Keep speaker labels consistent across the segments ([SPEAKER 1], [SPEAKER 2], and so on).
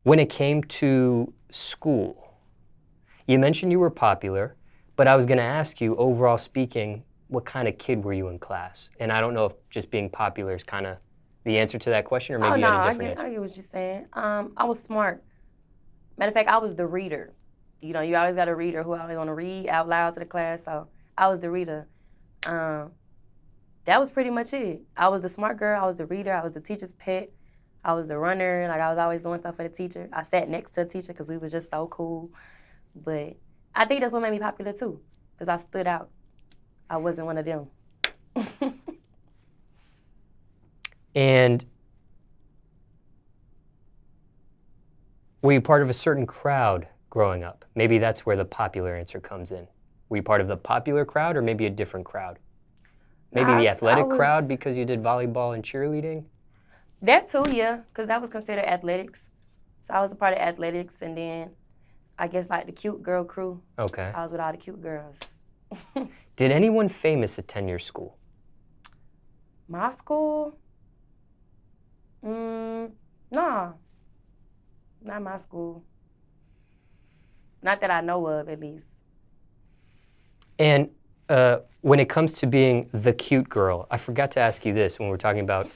[SPEAKER 1] When it came to school, you mentioned you were popular, but I was going to ask you, overall speaking, what kind of kid were you in class? And I don't know if just being popular is kind of the answer to that question, or maybe you had a different answer.
[SPEAKER 2] I get what you're saying. I was smart. Matter of fact, I was the reader. You know, you always got a reader who always want to read out loud to the class, so I was the reader. That was pretty much it. I was the smart girl, I was the reader, I was the teacher's pet, I was the runner, like I was always doing stuff for the teacher. I sat next to the teacher because we was just so cool. But I think that's what made me popular too, because I stood out. I wasn't one of them.
[SPEAKER 1] And were you part of a certain crowd growing up? Maybe that's where the popular answer comes in. Were you part of the popular crowd or maybe a different crowd? Maybe the athletic crowd because you did volleyball and cheerleading?
[SPEAKER 2] That too, yeah, because that was considered athletics. So I was a part of athletics, and then I guess like the cute girl crew.
[SPEAKER 1] Okay.
[SPEAKER 2] I was with all the cute girls.
[SPEAKER 1] Did anyone famous attend your school?
[SPEAKER 2] My school? Nah, not my school. Not that I know of, at least.
[SPEAKER 1] And when it comes to being the cute girl, I forgot to ask you this when we were talking about,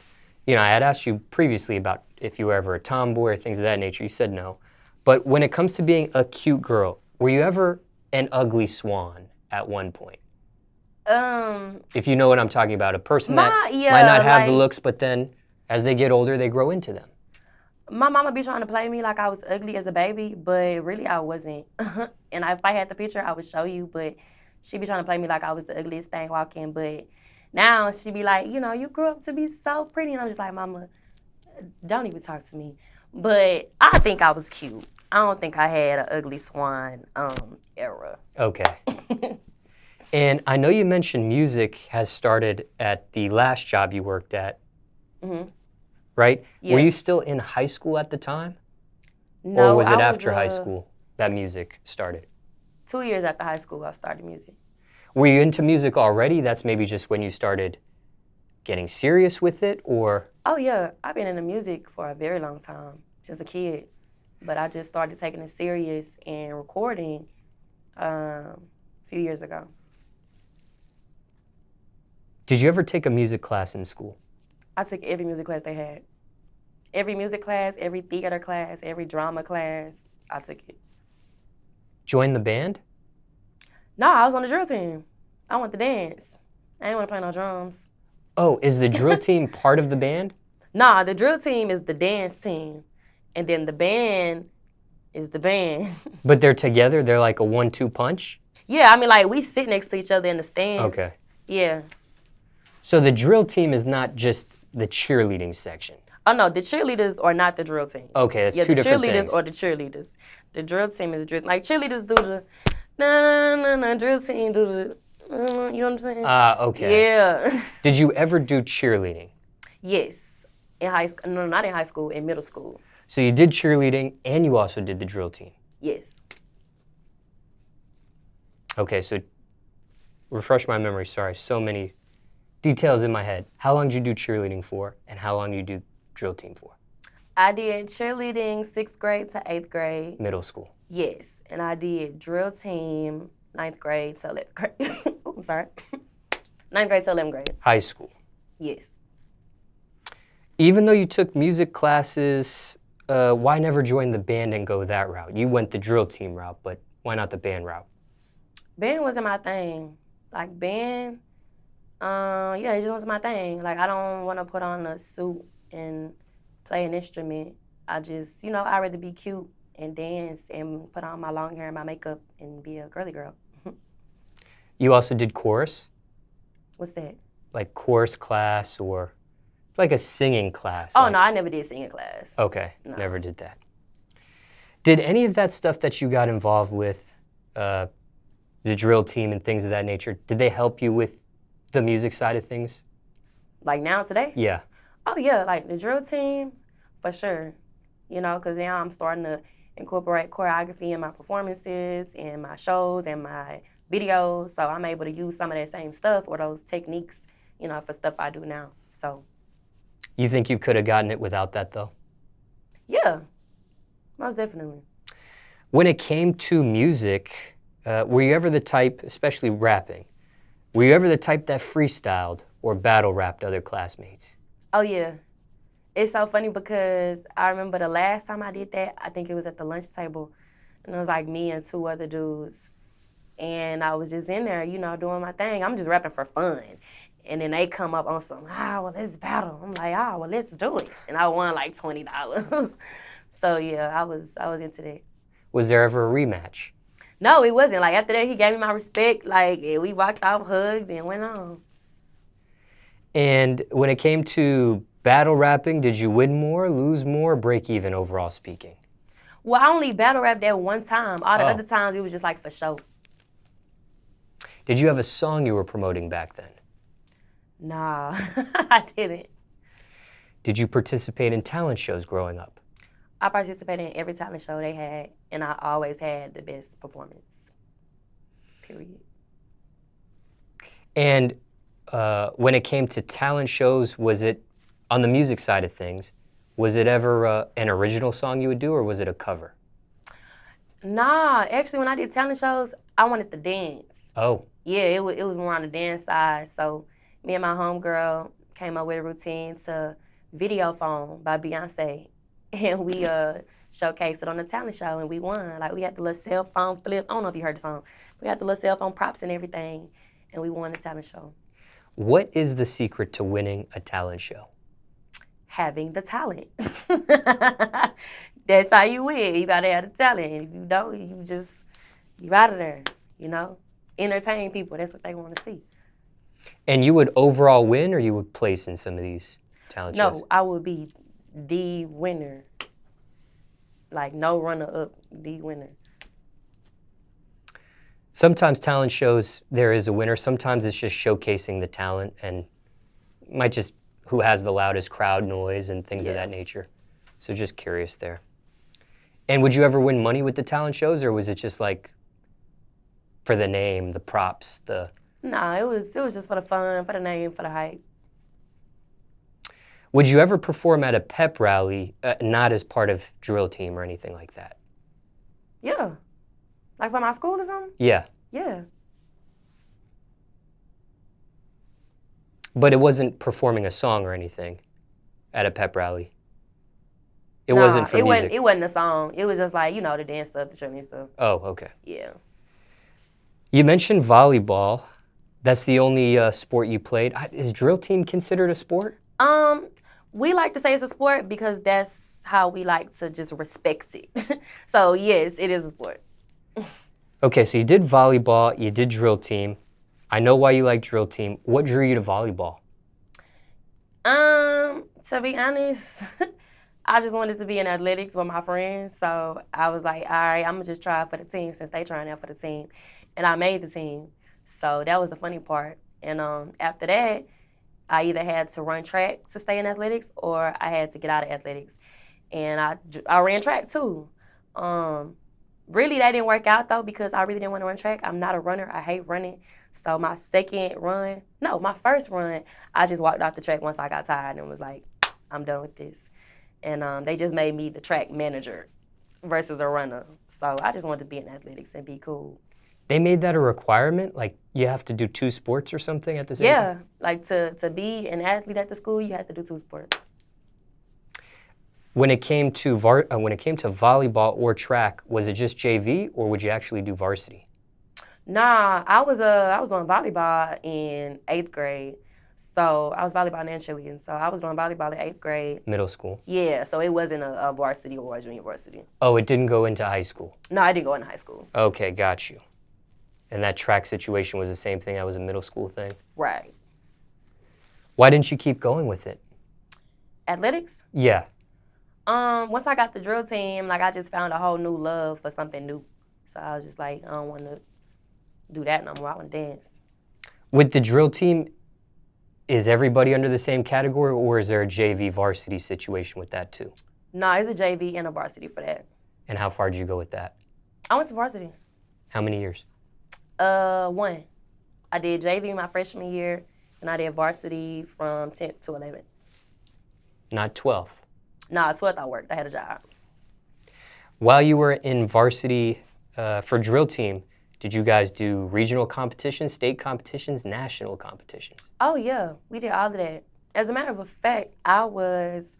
[SPEAKER 1] I had asked you previously about if you were ever a tomboy or things of that nature. You said no. But when it comes to being a cute girl, were you ever an ugly swan at one point? If you know what I'm talking about, a person that might not have the looks, but then as they get older, they grow into them.
[SPEAKER 2] My mama be trying to play me like I was ugly as a baby, but really I wasn't. And if I had the picture, I would show you, but she be trying to play me like I was the ugliest thing walking. But now she be like, you grew up to be so pretty. And I'm just like, Mama, don't even talk to me. But I think I was cute. I don't think I had an ugly swan era.
[SPEAKER 1] Okay. And I know you mentioned music has started at the last job you worked at, right?
[SPEAKER 2] Yeah.
[SPEAKER 1] Were you still in high school at the time?
[SPEAKER 2] No,
[SPEAKER 1] or was it after high school that music started?
[SPEAKER 2] 2 years after high school, I started music.
[SPEAKER 1] Were you into music already? That's maybe just when you started getting serious with it, or?
[SPEAKER 2] Oh yeah, I've been into music for a very long time, since a kid. But I just started taking it serious and recording a few years ago.
[SPEAKER 1] Did you ever take a music class in school?
[SPEAKER 2] I took every music class they had. Every music class, every theater class, every drama class, I took it.
[SPEAKER 1] Join the band?
[SPEAKER 2] No, I was on the drill team. I want to dance. I didn't want to play no drums.
[SPEAKER 1] Oh, is the drill team part of the band?
[SPEAKER 2] Nah, the drill team is the dance team. And then the band is the band.
[SPEAKER 1] But they're together? They're like a 1-2 punch?
[SPEAKER 2] Yeah, I mean, like, we sit next to each other in the stands.
[SPEAKER 1] Okay.
[SPEAKER 2] Yeah.
[SPEAKER 1] So the drill team is not just the cheerleading section?
[SPEAKER 2] Oh, no, the cheerleaders are not the drill team.
[SPEAKER 1] Okay, that's two different things.
[SPEAKER 2] The cheerleaders are the cheerleaders. The drill team is drill. Like, cheerleaders do the na-na-na-na, drill team do the, you know what I'm saying?
[SPEAKER 1] Okay.
[SPEAKER 2] Yeah.
[SPEAKER 1] Did you ever do cheerleading?
[SPEAKER 2] Yes. In high school. No, not in high school, in middle school.
[SPEAKER 1] So you did cheerleading and you also did the drill team?
[SPEAKER 2] Yes.
[SPEAKER 1] Okay, so refresh my memory, sorry, so many details in my head. How long did you do cheerleading for, and how long did you do drill team for?
[SPEAKER 2] I did cheerleading 6th grade to 8th grade.
[SPEAKER 1] Middle school?
[SPEAKER 2] Yes, and I did drill team 9th grade to 11th grade. Oh, I'm sorry. 9th grade to 11th grade.
[SPEAKER 1] High school?
[SPEAKER 2] Yes.
[SPEAKER 1] Even though you took music classes, why never join the band and go that route? You went the drill team route, but why not the band route?
[SPEAKER 2] Band wasn't my thing. Like, band, yeah, it just wasn't my thing. Like, I don't want to put on a suit and play an instrument. I just, I'd rather be cute and dance and put on my long hair and my makeup and be a girly girl.
[SPEAKER 1] You also did chorus?
[SPEAKER 2] What's that?
[SPEAKER 1] Like chorus class or like a singing class?
[SPEAKER 2] Oh, no, I never did singing class.
[SPEAKER 1] Okay,
[SPEAKER 2] no.
[SPEAKER 1] Never did that. Did any of that stuff that you got involved with, the drill team and things of that nature, did they help you with the music side of things?
[SPEAKER 2] Like now, today?
[SPEAKER 1] Yeah.
[SPEAKER 2] Oh, yeah, like the drill team, for sure. Because now I'm starting to incorporate choreography in my performances and my shows and my videos. So I'm able to use some of that same stuff or those techniques, for stuff I do now. So.
[SPEAKER 1] You think you could have gotten it without that, though?
[SPEAKER 2] Yeah. Most definitely.
[SPEAKER 1] When it came to music, were you ever the type, especially rapping, were you ever the type that freestyled or battle rapped other classmates?
[SPEAKER 2] Oh, yeah. It's so funny because I remember the last time I did that, I think it was at the lunch table, and it was like me and two other dudes. And I was just in there, you know, doing my thing. I'm just rapping for fun. And then they come up on some, well, let's battle. I'm like, well, let's do it. And I won like $20. So yeah, I was into that.
[SPEAKER 1] Was there ever a rematch?
[SPEAKER 2] No, it wasn't. Like after that, he gave me my respect. Like and we walked out, hugged, and went on.
[SPEAKER 1] And when it came to battle rapping, did you win more, lose more, break even overall speaking?
[SPEAKER 2] Well, I only battle rapped that one time. All the other times, it was just like for show.
[SPEAKER 1] Did you have a song you were promoting back then?
[SPEAKER 2] Nah, I didn't.
[SPEAKER 1] Did you participate in talent shows growing up?
[SPEAKER 2] I participated in every talent show they had, and I always had the best performance. Period.
[SPEAKER 1] And when it came to talent shows, was it, on the music side of things, was it ever an original song you would do, or was it a cover?
[SPEAKER 2] Nah, actually, when I did talent shows, I wanted to dance.
[SPEAKER 1] Oh.
[SPEAKER 2] Yeah, it was more on the dance side. So me and my homegirl came up with a routine to Video Phone by Beyoncé. And we showcased it on the talent show, and we won. Like, we had the little cell phone flip. I don't know if you heard the song. We had the little cell phone props and everything, and we won the talent show.
[SPEAKER 1] What is the secret to winning a talent show?
[SPEAKER 2] Having the talent. That's how you win. You gotta have the talent. And if you don't, you out of there, you know? Entertain people, that's what they want to see.
[SPEAKER 1] And you would overall win, or you would place in some of these talent shows?
[SPEAKER 2] No, I would be the winner. Like, no runner-up, the winner.
[SPEAKER 1] Sometimes talent shows, there is a winner. Sometimes it's just showcasing the talent and might just who has the loudest crowd noise and things of that nature. So just curious there. And would you ever win money with the talent shows, or was it just like for the name, the props, the...
[SPEAKER 2] Nah, it was just for the fun, for the name, for the hype.
[SPEAKER 1] Would you ever perform at a pep rally, not as part of drill team or anything like that?
[SPEAKER 2] Yeah. Like for my school or something?
[SPEAKER 1] Yeah.
[SPEAKER 2] Yeah.
[SPEAKER 1] But it wasn't performing a song or anything at a pep rally? It wasn't for music?
[SPEAKER 2] It wasn't a song. It was just like, you know, the dance stuff, the training stuff.
[SPEAKER 1] Oh, okay.
[SPEAKER 2] Yeah.
[SPEAKER 1] You mentioned volleyball. That's the only sport you played. Is drill team considered a sport?
[SPEAKER 2] We like to say it's a sport because that's how we like to just respect it. So yes, it is a sport.
[SPEAKER 1] Okay, so you did volleyball, you did drill team. I know why you like drill team. What drew you to volleyball?
[SPEAKER 2] To be honest, I just wanted to be in athletics with my friends. So I was like, all right, I'm gonna just try for the team since they trying out for the team. And I made the team. So that was the funny part. And after that, I either had to run track to stay in athletics or I had to get out of athletics. And I ran track too. Really, that didn't work out though because I really didn't want to run track. I'm not a runner. I hate running. So my first run, I just walked off the track once I got tired and was like, I'm done with this. And they just made me the track manager versus a runner. So I just wanted to be in athletics and be cool.
[SPEAKER 1] They made that a requirement? Like you have to do 2 sports or something at the same time?
[SPEAKER 2] Yeah, like to be an athlete at the school, you had to do 2 sports.
[SPEAKER 1] When it came to volleyball or track, was it just JV or would you actually do varsity?
[SPEAKER 2] Nah, I was doing volleyball in 8th grade. So I was volleyball and cheerleading. So I was doing volleyball in 8th grade.
[SPEAKER 1] Middle school?
[SPEAKER 2] Yeah, so it wasn't a varsity or a junior varsity.
[SPEAKER 1] Oh, it didn't go into high school?
[SPEAKER 2] No, I didn't go into high school.
[SPEAKER 1] Okay, got you. And that track situation was the same thing? That was a middle school thing?
[SPEAKER 2] Right.
[SPEAKER 1] Why didn't you keep going with it?
[SPEAKER 2] Athletics?
[SPEAKER 1] Yeah.
[SPEAKER 2] Once I got the drill team, like I just found a whole new love for something new. So I was just like, I don't want to do that no more. I want to dance.
[SPEAKER 1] With the drill team, is everybody under the same category or is there a JV varsity situation with that too?
[SPEAKER 2] No, it's a JV and a varsity for that.
[SPEAKER 1] And how far did you go with that?
[SPEAKER 2] I went to varsity.
[SPEAKER 1] How many years?
[SPEAKER 2] 1. I did JV my freshman year, and I did varsity from 10th to 11th.
[SPEAKER 1] Not 12th?
[SPEAKER 2] Nah, 12th I worked. I had a job.
[SPEAKER 1] While you were in varsity for drill team, did you guys do regional competitions, state competitions, national competitions?
[SPEAKER 2] Oh, yeah, we did all of that. As a matter of fact, I was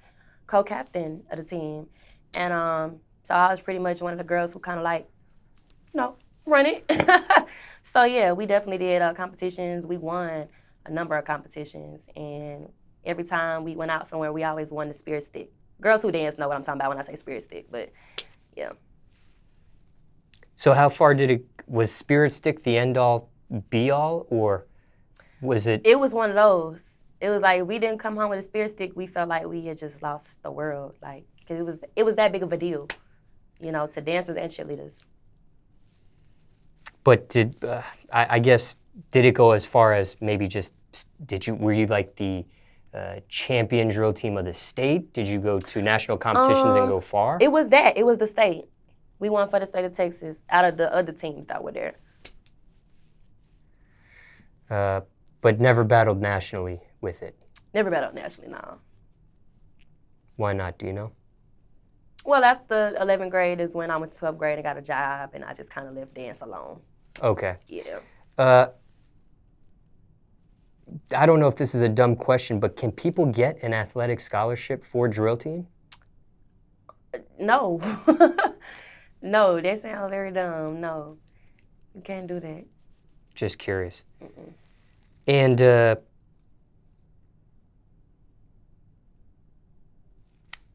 [SPEAKER 2] co-captain of the team. And so I was pretty much one of the girls who kind of like, run it. So, yeah, we definitely did competitions. We won a number of competitions. And every time we went out somewhere, we always won the spirit stick. Girls who dance know what I'm talking about when I say spirit stick, but yeah.
[SPEAKER 1] So how far was spirit stick the end all be all, or was it?
[SPEAKER 2] It was one of those. It was like we didn't come home with a spirit stick. We felt like we had just lost the world. Like, 'cause it was that big of a deal, to dancers and cheerleaders.
[SPEAKER 1] But I guess, did it go as far as maybe just, were you like the champion drill team of the state? Did you go to national competitions and go far?
[SPEAKER 2] It was that. It was the state. We won for the state of Texas out of the other teams that were there.
[SPEAKER 1] But never battled nationally with it?
[SPEAKER 2] Never battled nationally, no.
[SPEAKER 1] Why not, do you know?
[SPEAKER 2] Well, after 11th grade is when I went to 12th grade and got a job, and I just kind of left dance alone.
[SPEAKER 1] Okay.
[SPEAKER 2] Yeah.
[SPEAKER 1] I don't know if this is a dumb question, but can people get an athletic scholarship for drill team?
[SPEAKER 2] No. No, that sounds very dumb. No, you can't do that.
[SPEAKER 1] Just curious.
[SPEAKER 2] Mm-mm.
[SPEAKER 1] And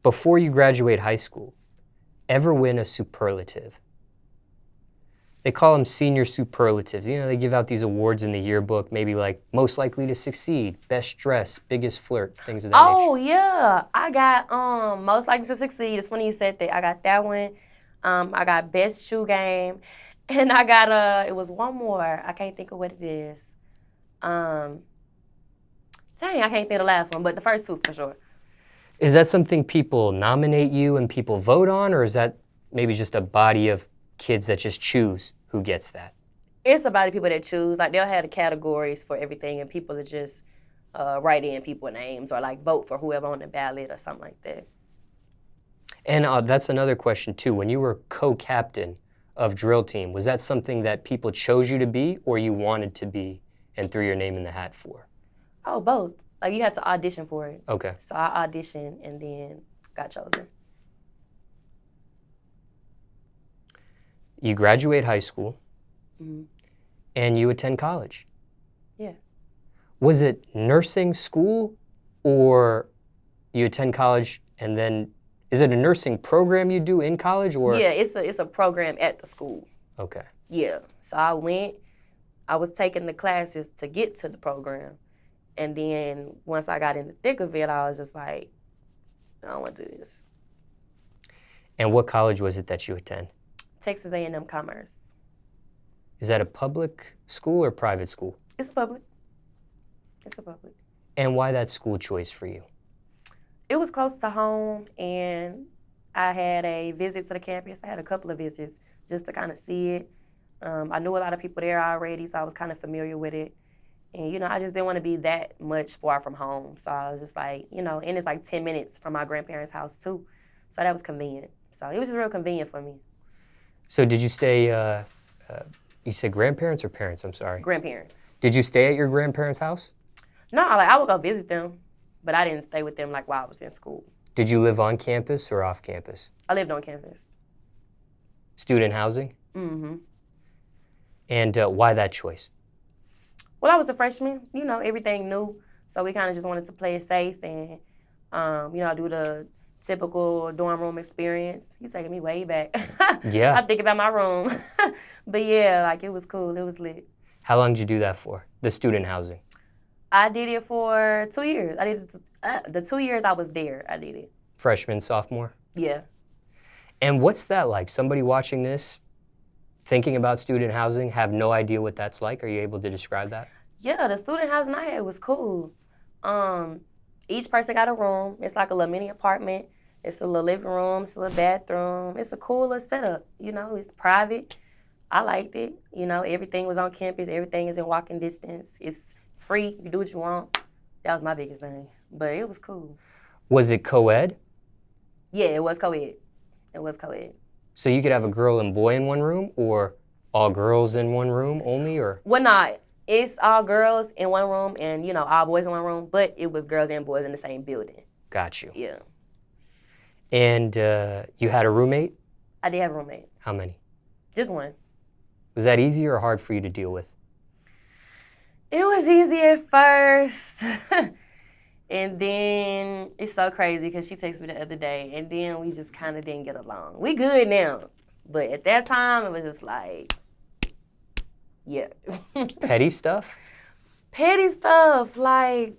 [SPEAKER 1] before you graduate high school, ever win a superlative? They call them senior superlatives. They give out these awards in the yearbook, maybe like most likely to succeed, best dress, biggest flirt, things of that nature.
[SPEAKER 2] Oh, yeah. I got most likely to succeed. It's funny you said that. I got that one. I got best shoe game. And I got, it was one more. I can't think of what it is. Dang, I can't think of the last one, but the first two for sure.
[SPEAKER 1] Is that something people nominate you and people vote on, or is that maybe just a body of kids that just choose who gets that?
[SPEAKER 2] It's about the people that choose. Like, they'll have the categories for everything, and people that just write in people's names or, like, vote for whoever on the ballot or something like that.
[SPEAKER 1] And that's another question, too. When you were co-captain of drill team, was that something that people chose you to be or you wanted to be and threw your name in the hat for?
[SPEAKER 2] Oh, both. Like, you had to audition for it.
[SPEAKER 1] Okay.
[SPEAKER 2] So I auditioned and then got chosen.
[SPEAKER 1] You graduate high school,
[SPEAKER 2] Mm-hmm.
[SPEAKER 1] and you attend college.
[SPEAKER 2] Yeah.
[SPEAKER 1] Was it nursing school, or you attend college and then, is it a nursing program you do in college, or?
[SPEAKER 2] Yeah, it's a program at the school.
[SPEAKER 1] Okay.
[SPEAKER 2] Yeah. So I was taking the classes to get to the program. And then once I got in the thick of it, I was just like, I don't want to do this.
[SPEAKER 1] And what college was it that you attend?
[SPEAKER 2] Texas A&M Commerce.
[SPEAKER 1] Is that a public school or private school?
[SPEAKER 2] It's a public. It's a public.
[SPEAKER 1] And why that school choice for you?
[SPEAKER 2] It was close to home, and I had a visit to the campus. I had a couple of visits just to kind of see it. I knew a lot of people there already, so I was kind of familiar with it. And, I just didn't want to be that much far from home. So I was just like, and it's like 10 minutes from my grandparents' house, too. So that was convenient. So it was just real convenient for me.
[SPEAKER 1] So did you stay, you said grandparents or parents? I'm sorry.
[SPEAKER 2] Grandparents.
[SPEAKER 1] Did you stay at your grandparents' house?
[SPEAKER 2] No, I would go visit them, but I didn't stay with them like while I was in school.
[SPEAKER 1] Did you live on campus or off campus?
[SPEAKER 2] I lived on campus.
[SPEAKER 1] Student housing?
[SPEAKER 2] Mm-hmm.
[SPEAKER 1] And why that choice?
[SPEAKER 2] Well, I was a freshman, everything new. So we kind of just wanted to play it safe and, do the typical dorm room experience. You're taking me way back.
[SPEAKER 1] Yeah.
[SPEAKER 2] I think about my room. But yeah, like it was cool. It was lit.
[SPEAKER 1] How long did you do that for, the student housing?
[SPEAKER 2] I did it for 2 years. I did it, the 2 years I was there, I did it.
[SPEAKER 1] Freshman, sophomore?
[SPEAKER 2] Yeah.
[SPEAKER 1] And what's that like? Somebody watching this, thinking about student housing, have no idea what that's like? Are you able to describe that?
[SPEAKER 2] Yeah, the student housing I had was cool. Each person got a room. It's like a little mini apartment. It's a little living room. It's a little bathroom. It's a cool little setup. It's private. I liked it. Everything was on campus. Everything is in walking distance. It's free. You do what you want. That was my biggest thing. But it was cool.
[SPEAKER 1] Was it co-ed?
[SPEAKER 2] Yeah, it was co-ed. It was co-ed.
[SPEAKER 1] So you could have a girl and boy in one room, or all girls in one room only, or?
[SPEAKER 2] Well, not. It's all girls in one room and, all boys in one room, but it was girls and boys in the same building.
[SPEAKER 1] Got you.
[SPEAKER 2] Yeah.
[SPEAKER 1] And you had a roommate?
[SPEAKER 2] I did have a roommate.
[SPEAKER 1] How many?
[SPEAKER 2] Just one.
[SPEAKER 1] Was that easy or hard for you to deal with?
[SPEAKER 2] It was easy at first. And then it's so crazy because she texted me the other day, and then we just kind of didn't get along. We good now, but at that time it was just like, yeah.
[SPEAKER 1] Petty stuff?
[SPEAKER 2] Petty stuff, like,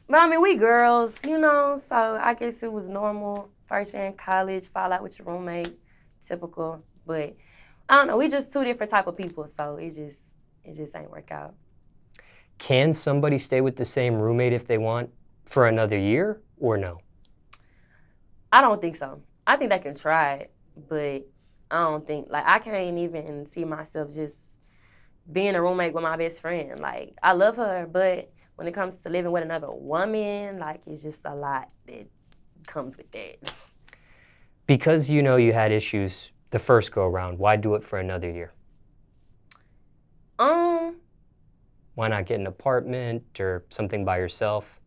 [SPEAKER 2] but I mean, we girls, so I guess it was normal. First year in college, fall out with your roommate, typical. But I don't know, we just two different type of people, so it just ain't work out.
[SPEAKER 1] Can somebody stay with the same roommate if they want for another year, or no?
[SPEAKER 2] I don't think so. I think they can try it, but I don't think, I can't even see myself just being a roommate with my best friend. Like, I love her, but when it comes to living with another woman, it's just a lot that comes with that.
[SPEAKER 1] Because you had issues the first go around, why do it for another year? Why not get an apartment or something by yourself?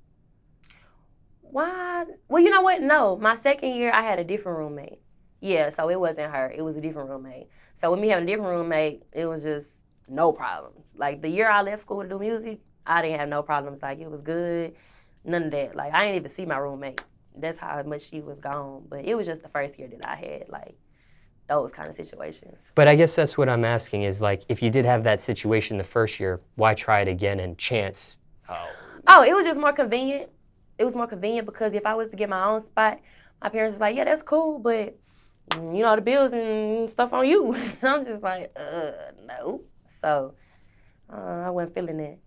[SPEAKER 2] Why? Well, you know what? No. My second year, I had a different roommate. Yeah, so it wasn't her. It was a different roommate. So with me having a different roommate, it was just no problems. Like, the year I left school to do music, I didn't have no problems. Like, it was good. None of that. Like, I didn't even see my roommate. That's how much she was gone. But it was just the first year that I had, those kind of situations.
[SPEAKER 1] But I guess that's what I'm asking is, if you did have that situation the first year, why try it again and chance?
[SPEAKER 2] Oh, it was just more convenient. It was more convenient because if I was to get my own spot, my parents was like, yeah, that's cool, but, the bills and stuff on you. I'm just like, no. So I wasn't feeling that.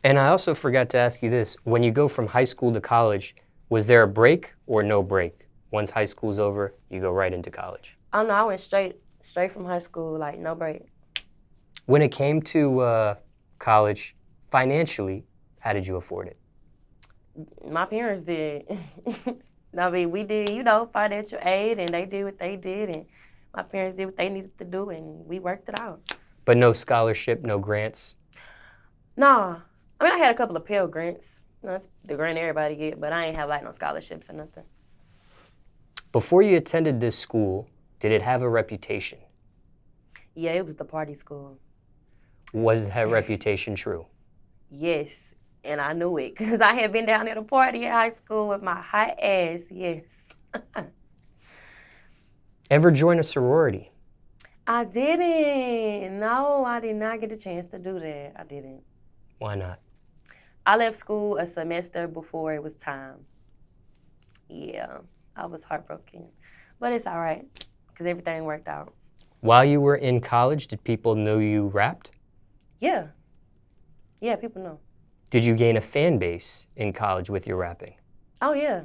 [SPEAKER 1] And I also forgot to ask you this. When you go from high school to college, was there a break or no break? Once high school's over, you go right into college.
[SPEAKER 2] Oh, no, I went straight from high school, no break.
[SPEAKER 1] When it came to college, financially, how did you afford it?
[SPEAKER 2] My parents did. I mean, we did, financial aid, and they did what they did, and my parents did what they needed to do, and we worked it out.
[SPEAKER 1] But no scholarship, no grants?
[SPEAKER 2] Nah. I mean, I had a couple of Pell Grants. That's the grant everybody get, but I ain't have, no scholarships or nothing.
[SPEAKER 1] Before you attended this school, did it have a reputation?
[SPEAKER 2] Yeah, it was the party school.
[SPEAKER 1] Was that reputation true?
[SPEAKER 2] Yes. And I knew it because I had been down at a party in high school with my hot ass, yes.
[SPEAKER 1] Ever join a sorority?
[SPEAKER 2] I didn't. No, I did not get a chance to do that. I didn't.
[SPEAKER 1] Why not?
[SPEAKER 2] I left school a semester before it was time. Yeah, I was heartbroken. But it's all right because everything worked out.
[SPEAKER 1] While you were in college, did people know you rapped?
[SPEAKER 2] Yeah. Yeah, people know.
[SPEAKER 1] Did you gain a fan base in college with your rapping?
[SPEAKER 2] Oh, yeah.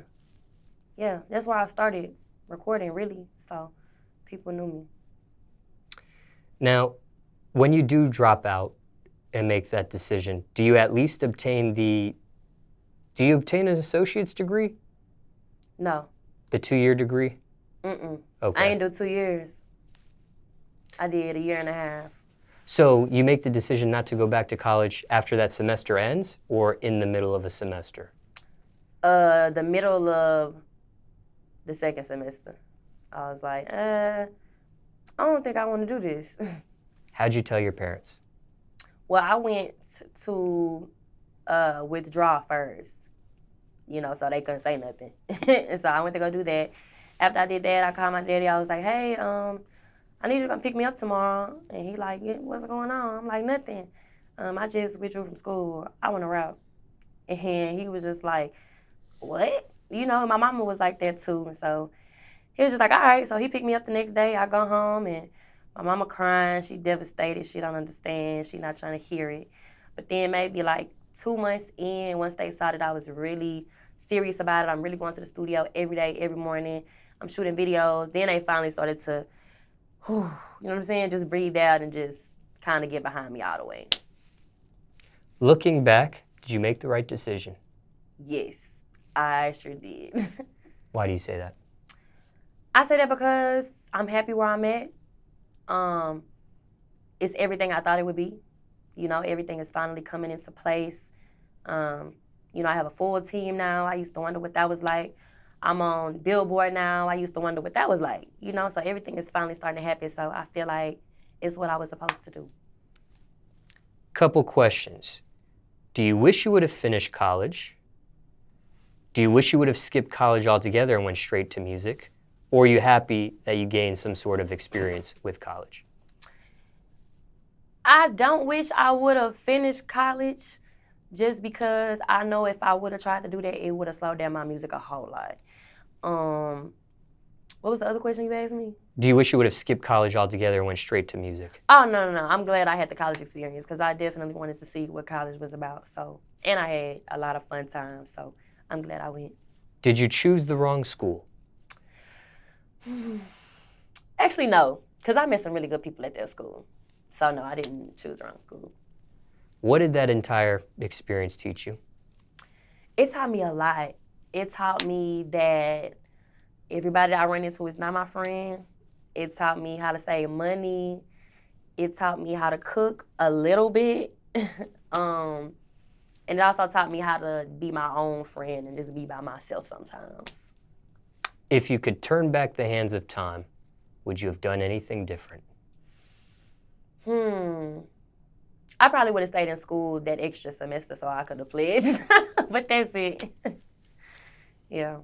[SPEAKER 2] Yeah, that's where I started recording, really, so people knew me.
[SPEAKER 1] Now, when you do drop out and make that decision, do you at least obtain an associate's degree?
[SPEAKER 2] No.
[SPEAKER 1] The 2-year degree?
[SPEAKER 2] Mm-mm.
[SPEAKER 1] Okay.
[SPEAKER 2] I didn't do 2 years. I did a year and a half.
[SPEAKER 1] So you make the decision not to go back to college after that semester ends or in the middle of a semester?
[SPEAKER 2] The middle of the second semester. I was like, I don't think I want to do this.
[SPEAKER 1] How'd you tell your parents?
[SPEAKER 2] Well, I went to withdraw first, so they couldn't say nothing. And so I went to go do that. After I did that, I called my daddy. I was like, hey, I need you to come pick me up tomorrow. And he like, what's going on? I'm like, nothing. I just withdrew from school. I want to rap. And he was just like, what? My mama was like that too. And so he was just like, all right. So he picked me up the next day. I go home and my mama crying. She devastated. She don't understand. She not trying to hear it. But then maybe 2 months in, once they saw that I was really serious about it, I'm really going to the studio every day, every morning. I'm shooting videos. Then they finally started to, you know what I'm saying? Just breathe out and just kind of get behind me all the way.
[SPEAKER 1] Looking back, did you make the right decision?
[SPEAKER 2] Yes, I sure did.
[SPEAKER 1] Why do you say that?
[SPEAKER 2] I say that because I'm happy where I'm at. It's everything I thought it would be. You know, everything is finally coming into place. You know, I have a full team now. I used to wonder what that was like. I'm on Billboard now. I used to wonder what that was like. You know, so everything is finally starting to happen. So I feel like it's what I was supposed to do.
[SPEAKER 1] Couple questions. Do you wish you would have finished college? Do you wish you would have skipped college altogether and went straight to music? Or are you happy that you gained some sort of experience with college?
[SPEAKER 2] I don't wish I would have finished college just because I know if I would have tried to do that, it would have slowed down my music a whole lot. What was the other question you asked me?
[SPEAKER 1] Do you wish you would have skipped college altogether and went straight to music?
[SPEAKER 2] Oh, no. I'm glad I had the college experience because I definitely wanted to see what college was about. So, and I had a lot of fun times, so I'm glad I went.
[SPEAKER 1] Did you choose the wrong school?
[SPEAKER 2] Actually, no, because I met some really good people at that school. So, no, I didn't choose the wrong school.
[SPEAKER 1] What did that entire experience teach you?
[SPEAKER 2] It taught me a lot. It taught me that everybody that I run into is not my friend. It taught me how to save money. It taught me how to cook a little bit. And it also taught me how to be my own friend and just be by myself sometimes.
[SPEAKER 1] If you could turn back the hands of time, would you have done anything different?
[SPEAKER 2] I probably would have stayed in school that extra semester so I could have pledged. But that's it. Yeah.